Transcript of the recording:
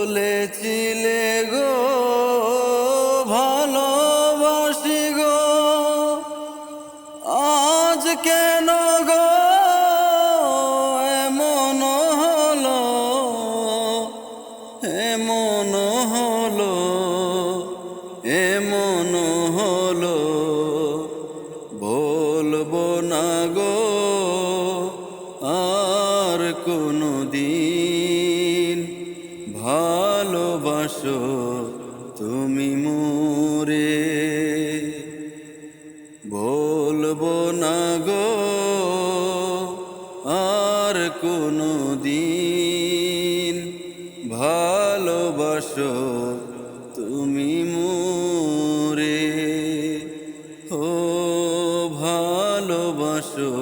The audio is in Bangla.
বলেছিলে গো ভালোবাসি গো, আজ কেন গো এমন হলো, এমন হলো, এমন হলো। বলবো না গো আর কোনো দিন, ভালোবাসো তুমি মোরে। বলবো না গো আর কোনো দিন, ভালোবাসো তুমি মোরে। ও ভালোবাসো